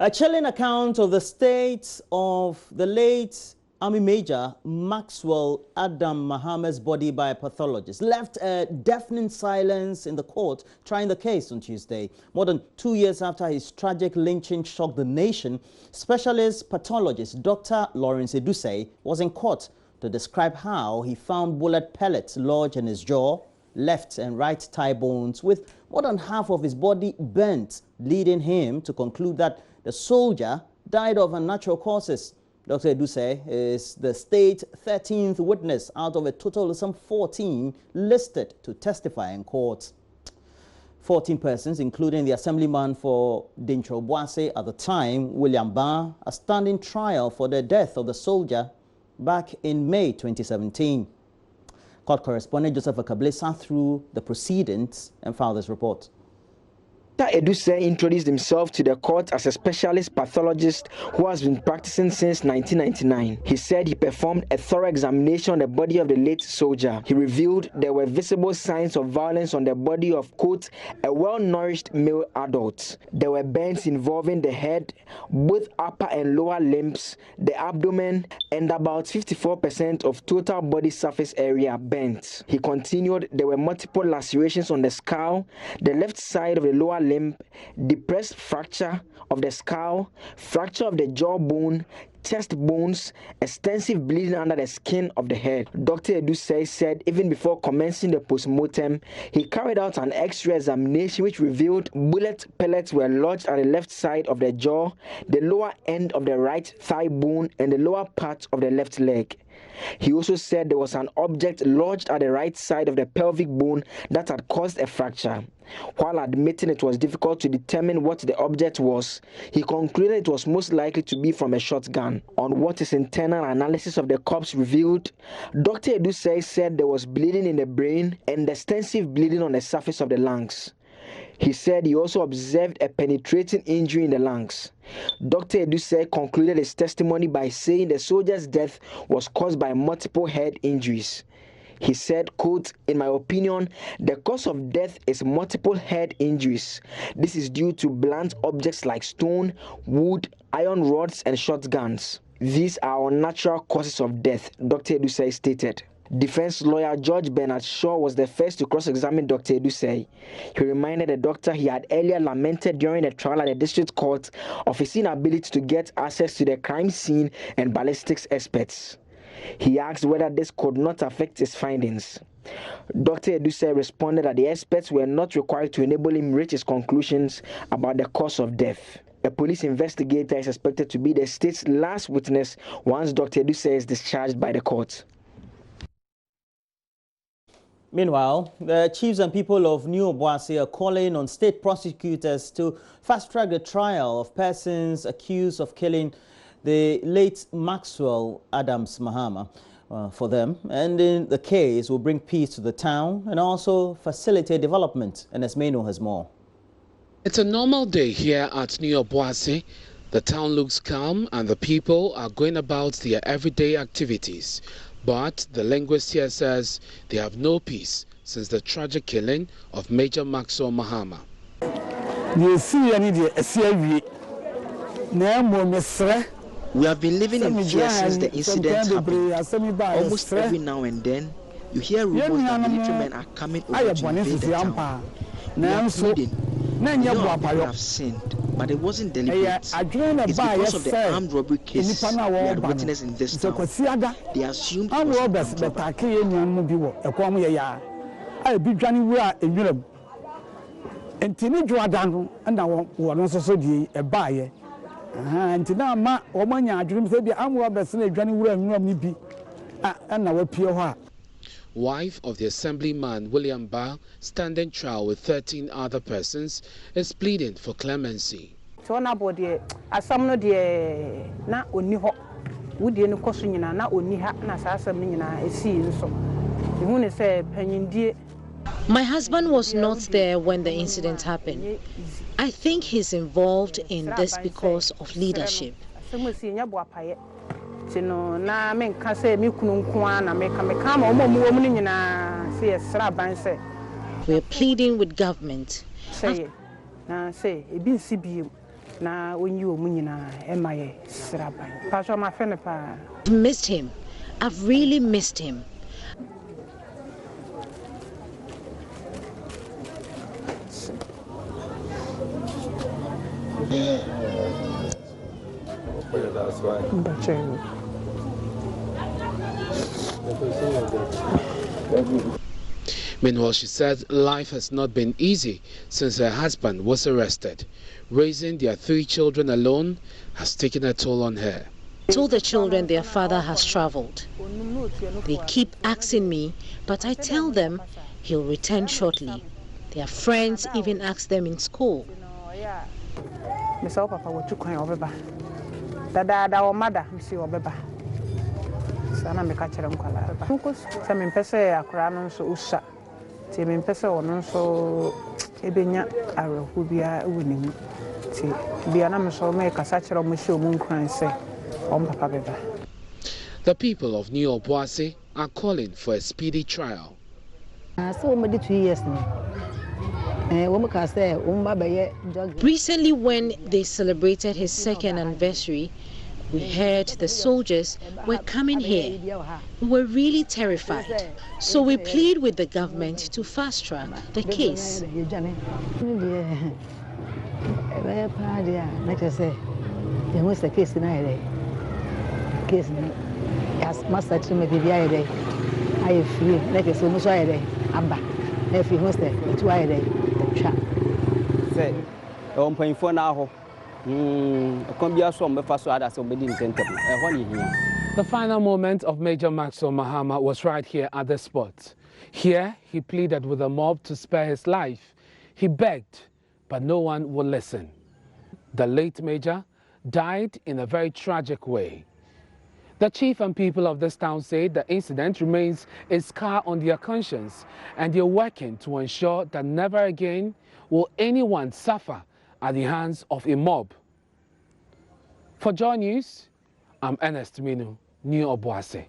A chilling account of the state of the late Army Major Maxwell Adam Mahama's body by a pathologist left a deafening silence in the court trying the case on Tuesday. More than 2 years after his tragic lynching shocked the nation, specialist pathologist Dr. Lawrence Edusei was in court to describe how he found bullet pellets lodged in his jaw, left and right thigh bones, with more than half of his body burnt, leading him to conclude that the soldier died of unnatural causes. Dr. Edusei is the state's 13th witness out of a total of some 14 listed to testify in court. 14 persons, including the assemblyman for Dincho Boase at the time, William Barr, are standing trial for the death of the soldier back in May 2017. Court correspondent Joseph Akable sat through the proceedings and filed this report. Dr. Edusei introduced himself to the court as a specialist pathologist who has been practicing since 1999. He said he performed a thorough examination on the body of the late soldier. He revealed there were visible signs of violence on the body of, quote, a well-nourished male adult. There were burns involving the head, both upper and lower limbs, the abdomen, and about 54% of total body surface area burnt. He continued there were multiple lacerations on the skull, the left side of the lower limb, depressed fracture of the skull, fracture of the jawbone, chest bones, extensive bleeding under the skin of the head. Dr. Edusei said even before commencing the postmortem, he carried out an X-ray examination which revealed bullet pellets were lodged at the left side of the jaw, the lower end of the right thigh bone, and the lower part of the left leg. He also said there was an object lodged at the right side of the pelvic bone that had caused a fracture. While admitting it was difficult to determine what the object was, he concluded it was most likely to be from a shotgun. On what his internal analysis of the corpse revealed, Dr. Edusei said there was bleeding in the brain and extensive bleeding on the surface of the lungs. He said he also observed a penetrating injury in the lungs. Dr. Edusei concluded his testimony by saying the soldier's death was caused by multiple head injuries. He said, quote, in my opinion, the cause of death is multiple head injuries. This is due to blunt objects like stone, wood, iron rods, and shotguns. These are unnatural causes of death, Dr. Edusei stated. Defense lawyer George Bernard Shaw was the first to cross-examine Dr. Edusei. He reminded the doctor he had earlier lamented during the trial at the district court of his inability to get access to the crime scene and ballistics experts. He asked whether this could not affect his findings. Dr. Edusei responded that the experts were not required to enable him reach his conclusions about the cause of death. A police investigator is expected to be the state's last witness once Dr. Edusei is discharged by the court. Meanwhile, the chiefs and people of New Obuasi are calling on state prosecutors to fast-track the trial of persons accused of killing the late Maxwell Adams Mahama for them. And in the case will bring peace to the town and also facilitate development. And Esmeno has more. It's a normal day here at New Obuasi. The town looks calm and the people are going about their everyday activities. But the linguist here says they have no peace since the tragic killing of Major Maxwell Mahama. We have been living in fear since the incident happened. Almost every now and then, you hear rumors that military men are coming over to invade the town. We are pleading. We know our people have sinned, but it wasn't deliberate. It's because of the armed robbery cases we had witnessed in this town. They assumed it was an armed robbery. Wife of the assemblyman William Barr, standing trial with 13 other persons, is pleading for clemency. My husband was not there when the incident happened. I think he's involved in this because of leadership. We are pleading with government. Missed him. I've really missed him. Meanwhile, she said life has not been easy since her husband was arrested. Raising their 3 children alone has taken a toll on her. I told the children their father has traveled. They keep asking me, but I tell them he'll return shortly. Their friends even ask them in school. The people of New Obuasi are calling for a speedy trial. Recently, when they celebrated his 2nd anniversary, we heard the soldiers were coming here. We were really terrified. So we plead with the government to fast-track the case. The final moment of Major Maxwell Mahama was right here at the spot. Here, he pleaded with the mob to spare his life. He begged, but no one would listen. The late Major died in a very tragic way. The chief and people of this town say the incident remains a scar on their conscience, and they're working to ensure that never again will anyone suffer at the hands of a mob. For Joy News, I'm Ernest Minu, New Obuasi.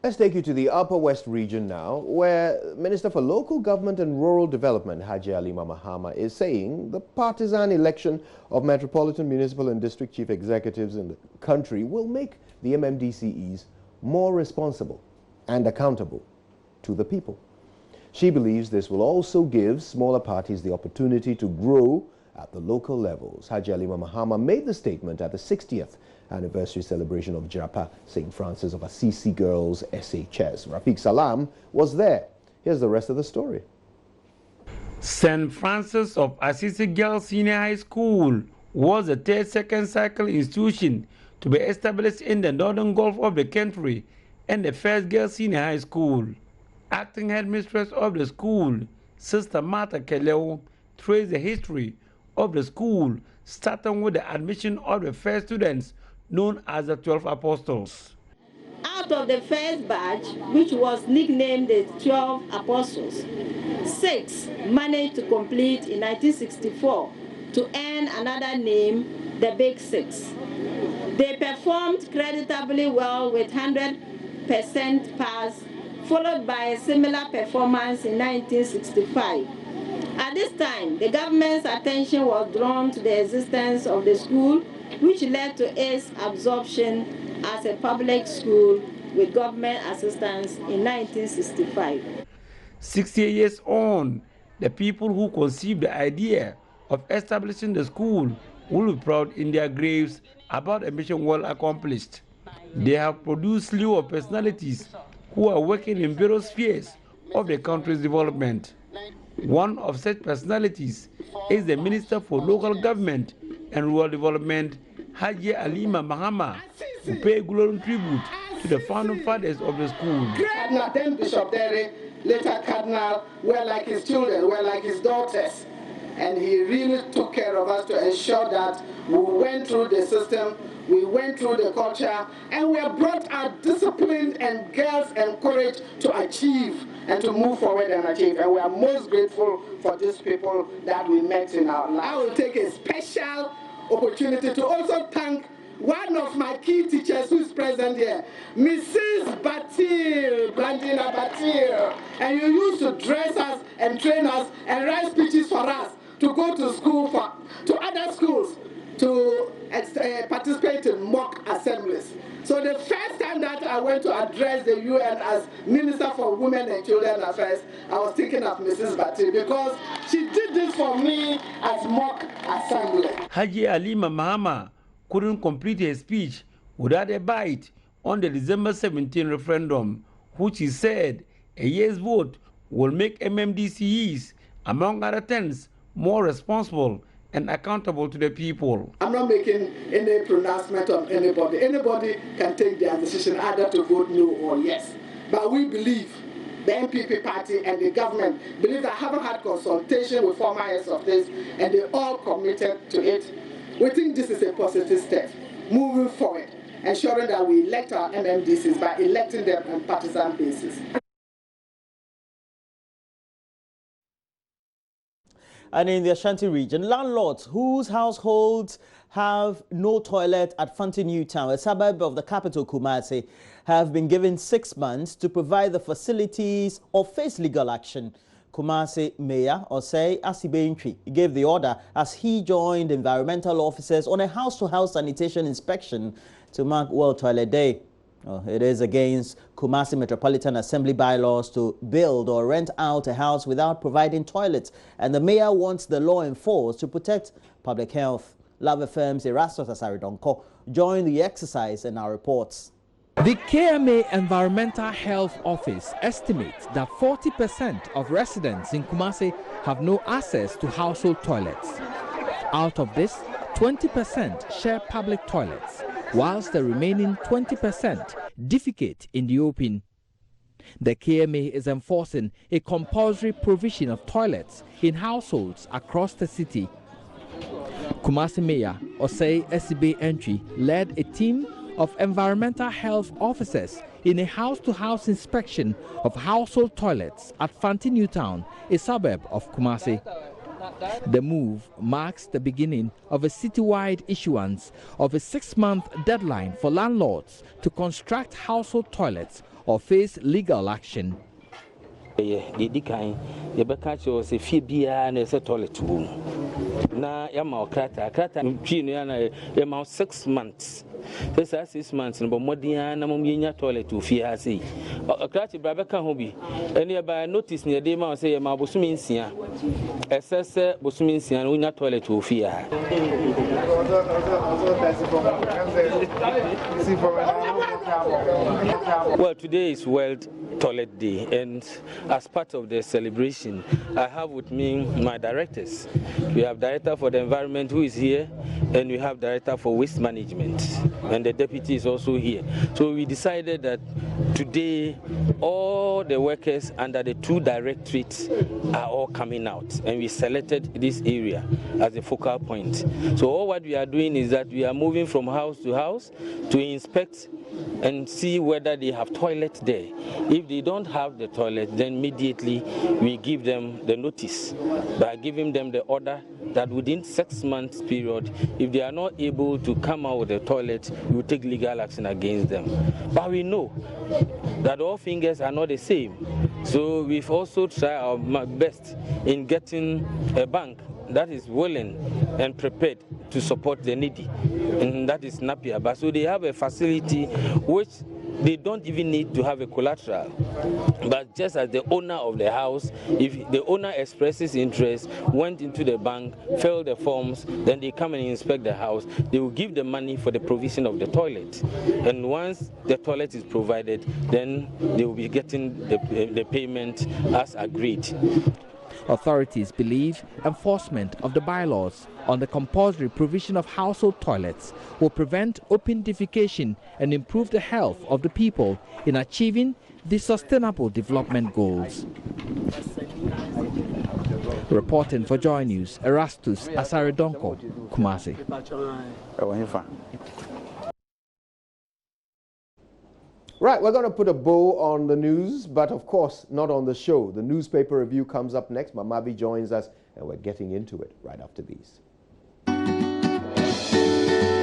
Let's take you to the Upper West region now, where Minister for Local Government and Rural Development, Haji Alima Mahama, is saying the partisan election of Metropolitan, Municipal and District Chief Executives in the country will make the MMDCEs more responsible and accountable to the people. She believes this will also give smaller parties the opportunity to grow at the local levels. Haji Alima Mahama made the statement at the 60th anniversary celebration of Japa St. Francis of Assisi Girls SHS. Rafiq Salam was there. Here's the rest of the story. St. Francis of Assisi Girls Senior High School was the third second cycle institution to be established in the northern Gulf of the country and the first girls senior high school. Acting headmistress of the school, Sister Martha Keleo, traced the history of the school, starting with the admission of the first students known as the 12 Apostles. Out of the first batch, which was nicknamed the 12 Apostles, 6 managed to complete in 1964 to earn another name, the Big Six. They performed creditably well with 100% pass, followed by a similar performance in 1965. At this time, the government's attention was drawn to the existence of the school, which led to its absorption as a public school with government assistance in 1965. 60 years on, the people who conceived the idea of establishing the school will be proud in their graves about a mission well accomplished. They have produced a slew of personalities who are working in various spheres of the country's development. One of such personalities is the Minister for Local Government and Rural Development, Haji Alima Mahama, who paid glowing tribute to the founding fathers of the school. Cardinal, then Bishop Derry, later Cardinal, were like his children, were like his daughters. And he really took care of us to ensure that we went through the system, we went through the culture, and we have brought our discipline and girls and courage to achieve and to move forward and achieve. And we are most grateful for these people that we met in our life. I will take a special opportunity to also thank one of my key teachers who is present here, Mrs. Batil. Bandina Batir. And you used to dress us and train us and write speeches for us to go to school, to other schools, to participate in mock assemblies. So the first time that I went to address the UN as Minister for Women and Children Affairs, I was thinking of Mrs. Bati because she did this for me as mock assembly. Haji Halima Mahama couldn't complete her speech without a bite on the December 17 referendum, which he said a yes vote will make MMDCEs, among other things, more responsible and accountable to the people. I'm not making any pronouncement on anybody. Anybody can take their decision either to vote no or yes. But we believe, the MPP party and the government believe that having had consultation with former heads of this and they all committed to it, we think this is a positive step moving forward, ensuring that we elect our MMDCs by electing them on partisan basis. And in the Ashanti region, landlords whose households have no toilet at Fanti New Town, a suburb of the capital Kumasi, have been given 6 months to provide the facilities or face legal action. Kumasi Mayor Osei Asibentwi gave the order as he joined environmental officers on a house-to-house sanitation inspection to mark World Toilet Day. It is against Kumasi Metropolitan Assembly bylaws to build or rent out a house without providing toilets, and the mayor wants the law enforced to protect public health. Love FM's Erastus Asaridonko joined the exercise in our reports. The KMA Environmental Health Office estimates that 40% of residents in Kumasi have no access to household toilets. Out of this, 20% share public toilets, whilst the remaining 20% defecate in the open. The KMA is enforcing a compulsory provision of toilets in households across the city. Kumasi Mayor Osei Asibentwi led a team of environmental health officers in a house-to-house inspection of household toilets at Fanti New Town, a suburb of Kumasi. The move marks the beginning of a citywide issuance of a 6-month deadline for landlords to construct household toilets or face legal action. Na yama krata mpino yana yama 6 months. Pesa 6 months no bomodia na mominya toilet ofie ha sei. Krata brabeka ho bi. Ene ba notice ne dey ma say yama bosumi nsia. Esese bosumi nsia no nya toilet ofie ha. Well, today is World Toilet Day, and as part of the celebration, I have with me my directors. We have Director for the Environment who is here, and we have Director for Waste Management, and the Deputy is also here. So we decided that today all the workers under the 2 directorates are all coming out, and we selected this area as a focal point. So all what we are doing is that we are moving from house to house to inspect and see whether they have toilet there. If they don't have the toilet, then immediately we give them the notice by giving them the order that within 6 months period, if they are not able to come out with the toilet, we will take legal action against them. But we know that all fingers are not the same. So we've also tried our best in getting a bank that is willing and prepared to support the needy, and that is Napier. But so they have a facility which they don't even need to have a collateral, but just as the owner of the house, if the owner expresses interest, went into the bank, filled the forms, then they come and inspect the house, they will give the money for the provision of the toilet, and once the toilet is provided, then they will be getting the payment as agreed. Authorities believe enforcement of the bylaws on the compulsory provision of household toilets will prevent open defecation and improve the health of the people in achieving the sustainable development goals. Reporting for JoyNews, Erastus Asaridonko, Kumasi. Right, we're going to put a bow on the news, but of course not on the show. The newspaper review comes up next. Mamabi joins us, and we're getting into it right after these.